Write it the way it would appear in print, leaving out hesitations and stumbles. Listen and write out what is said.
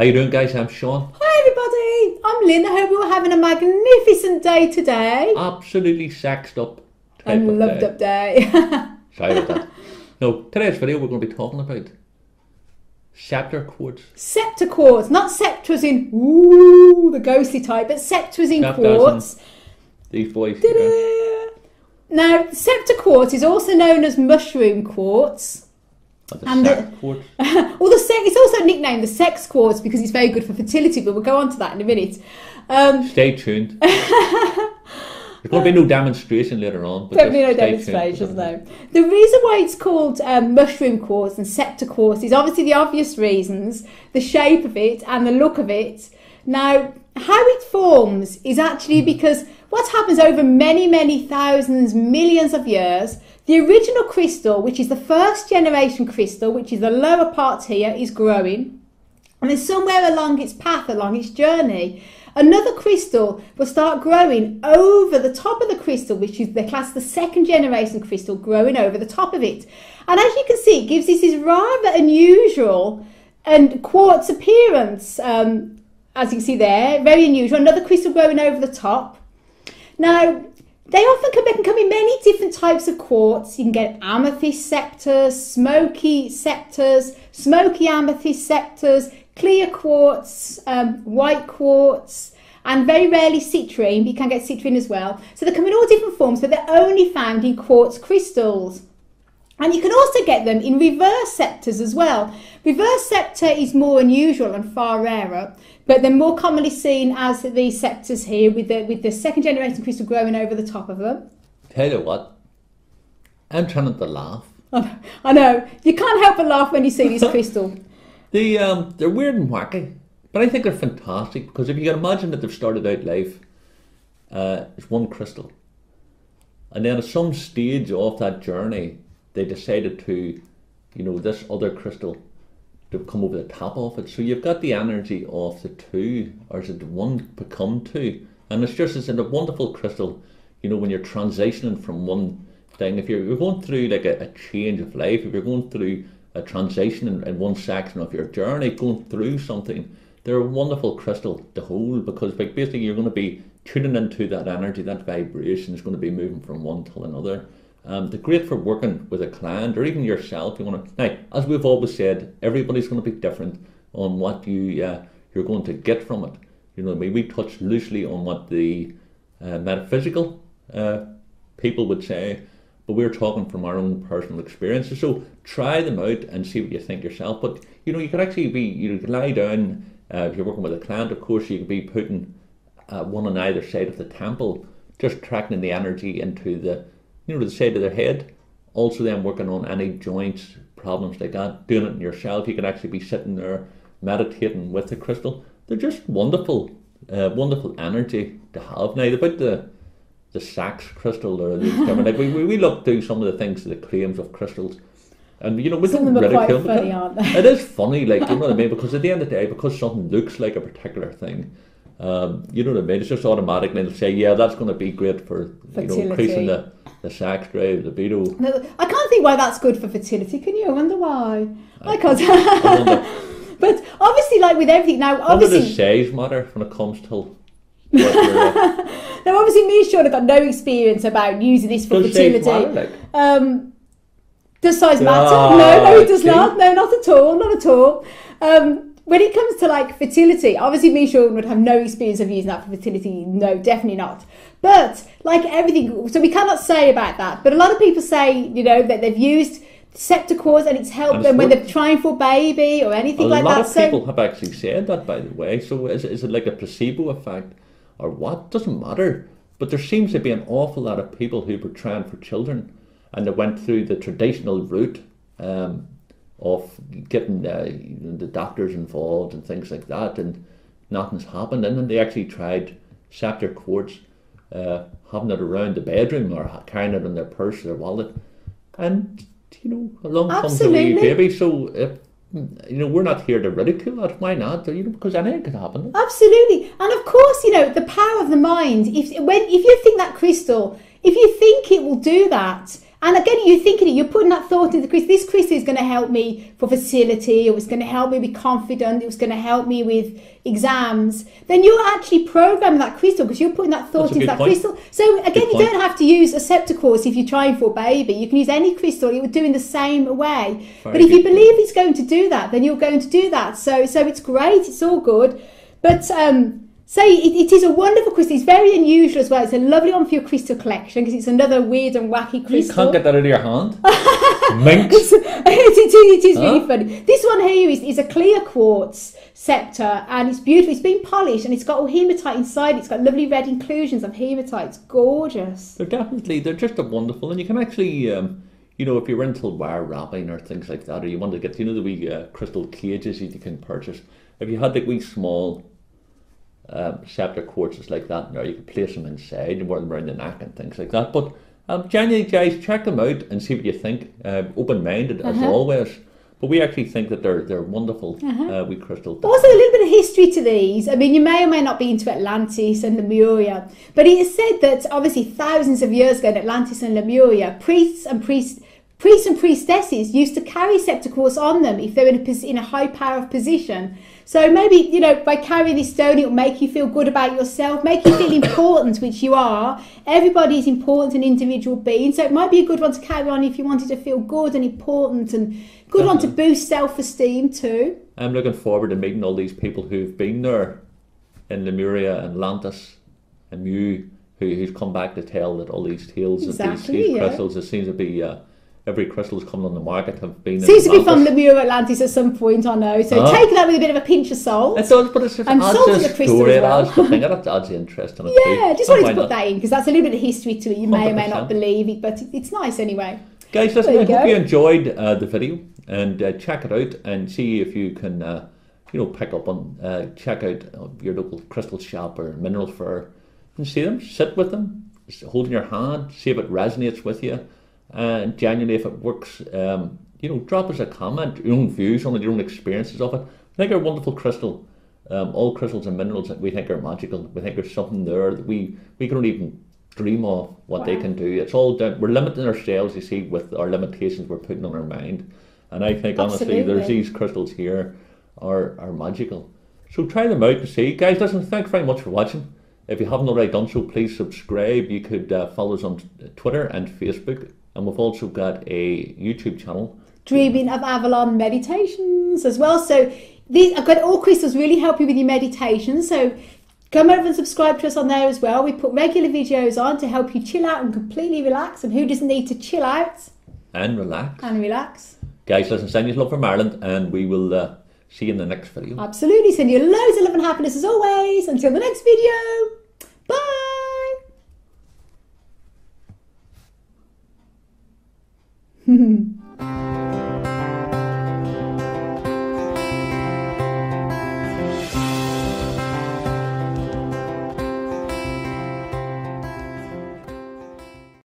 How you doing, guys? I'm Sean. Hi everybody, I'm Lynn. I hope we're having a magnificent day today. Absolutely sexed up type And of loved day. up day. Sorry about that. No, today's video we're going to be talking about SCEPTER quartz. SCEPTER quartz, not sceptres in ooh the ghostly type, but sceptres in quartz. These boys. Yeah. Now, SCEPTER quartz is also known as mushroom quartz. And the sex quartz. It's also nicknamed the sex quartz because it's very good for fertility, but we'll go on to that in a minute. Stay tuned. There's going to be no demonstration later on. But definitely no demonstrations, no. The reason why it's called mushroom quartz and SCEPTER quartz is obviously the obvious reasons, the shape of it and the look of it. Now, how it forms is actually because what happens over many, many thousands, millions of years, the original crystal, which is the first generation crystal, which is the lower part here, is growing. And then somewhere along its path, along its journey, another crystal will start growing over the top of the crystal, which is the class, the second generation crystal, growing over the top of it. And as you can see, it gives this rather unusual and quartz appearance. As you can see there, very unusual. Another crystal growing over the top. Now, they can come in many different types of quartz. You can get amethyst scepters, smoky scepters, smoky amethyst scepters, clear quartz, white quartz, and very rarely citrine, but you can get citrine as well. So they come in all different forms, but they're only found in quartz crystals. And you can also get them in reverse scepters as well. Reverse scepter is more unusual and far rarer, but they're more commonly seen as these scepters here with the second generation crystal growing over the top of them. Tell you what, I'm trying to laugh. I know, you can't help but laugh when you see this crystal. They're weird and wacky, but I think they're fantastic because if you can imagine that they've started out life as one crystal, and then at some stage of that journey, they decided to, this other crystal to come over the top of it. So you've got the energy of the two, or is it one become two? And it's a wonderful crystal, when you're transitioning from one thing. If you're going through like a change of life, if you're going through a transition in one section of your journey, going through something, they're a wonderful crystal to hold because basically you're going to be tuning into that energy, that vibration is going to be moving from one to another. They're great for working with a client or even yourself. Now, as we've always said, everybody's going to be different on what you're going to get from it. We touched loosely on what the metaphysical people would say, but we're talking from our own personal experiences. So try them out and see what you think yourself. But you can actually you can lie down if you're working with a client. Of course, you could be putting one on either side of the temple, just tracking the energy into the side of their head. Also then working on any joints, problems like that, doing it yourself. You can actually be sitting there meditating with the crystal. They're just wonderful, wonderful energy to have. Now about the Sachs crystal or these different, like we look through some of the things, the claims of crystals, and we don't ridicule them. Funny, aren't they? It is funny, like you know what I mean, because at the end of the day, because something looks like a particular thing, you know what I mean, it's just automatic, and they'll say, yeah, that's going to be great for increasing the sex drive, libido. No, I can't think why that's good for fertility. Can you? I wonder why. I can't. But obviously, like with everything now, obviously does size matter when it comes to now obviously me and Sean have got no experience about using this for fertility. Does size matter, like? Does size matter? No, it does not. No, not at all. Not at all. When it comes to like fertility, obviously me and Sean would have no experience of using that for fertility. No, definitely not. But like everything, so we cannot say about that. But a lot of people say, that they've used SCEPTER quartz and it's helped them when they're trying for baby or anything like that. A lot of people have actually said that, by the way. So is it like a placebo effect or what? Doesn't matter. But there seems to be an awful lot of people who were trying for children and they went through the traditional route of getting the doctors involved and things like that, and nothing's happened. And then they actually tried SCEPTER quartz, having it around the bedroom or carrying it in their purse or their wallet, and along comes a wee baby. So we're not here to ridicule that. Why not? Because anything could happen. Absolutely. And of course, the power of the mind. If you think that crystal, if you think it will do that, And again, you're thinking it, you're putting that thought into the crystal. This crystal is going to help me for facility, or it's going to help me be confident, it was going to help me with exams. Then you're actually programming that crystal because you're putting that thought into that crystal. So again, you don't have to use a SCEPTER quartz if you're trying for a baby. You can use any crystal, it would do in the same way. But if you believe it's going to do that, then you're going to do that. So it's great, it's all good. But so it is a wonderful crystal. It's very unusual as well. It's a lovely one for your crystal collection because it's another weird and wacky crystal. You can't get that out of your hand. Minx. It is really funny. This one here is a clear quartz scepter, and it's beautiful. It's been polished and it's got all hematite inside. It's got lovely red inclusions of hematite. It's gorgeous. They're just a wonderful, and you can actually, you know, if you're into wire wrapping or things like that, or you want to get, you know, the wee crystal cages that you can purchase. If you had the wee small SCEPTER quartzes like that, now you can place them inside and wear them around the neck and things like that. But genuinely, guys, check them out and see what you think. Open-minded as always. But we actually think that they're wonderful wee crystals. Also, a little bit of history to these. I mean, you may or may not be into Atlantis and Lemuria, but it is said that obviously thousands of years ago in Atlantis and Lemuria, priests and priestesses used to carry SCEPTER quartz on them if they were in a high power of position. So maybe, you know, by carrying this stone, it will make you feel good about yourself, make you feel important, which you are. Everybody is important, an individual being. So it might be a good one to carry on if you wanted to feel good and important, and good one to boost self-esteem too. I'm looking forward to meeting all these people who've been there in Lemuria and Atlantis and Mu, who's come back to tell that all these tales of these crystals, it seems to be... every crystal that's coming on the market have been... Seems to be from Lemuria, Atlantis at some point, I know. So take that with a bit of a pinch of salt. It does, but it's just and salt is a crystal as well. It adds interest in it too. Just wanted to put that in, because that's a little bit of history to it. You may or may not believe it, but it's nice anyway. Guys, listen, I hope you enjoyed the video, and check it out and see if you can, you know, pick up on, check out your local crystal shop or mineral fair and see them, sit with them, hold in your hand, see if it resonates with you. And genuinely, if it works, you know, drop us a comment, your own views on it, your own experiences of it. I think they're a wonderful crystal. All crystals and minerals that we think are magical. We think there's something there that we can't even dream of what they can do. It's all down. We're limiting ourselves, you see, with our limitations we're putting on our mind. And I think, honestly, there's these crystals here are magical. So try them out and see. Guys, listen, thanks very much for watching. If you haven't already done so, please subscribe. You could follow us on Twitter and Facebook. And we've also got a YouTube channel, Dreaming of Avalon Meditations as well. So I've got all crystals really help you with your meditation. So come over and subscribe to us on there as well. We put regular videos on to help you chill out and completely relax. And who doesn't need to chill out? And relax. Guys, listen, send you love from Ireland, and we will see you in the next video. Absolutely. Send you loads of love and happiness as always. Until the next video. Bye.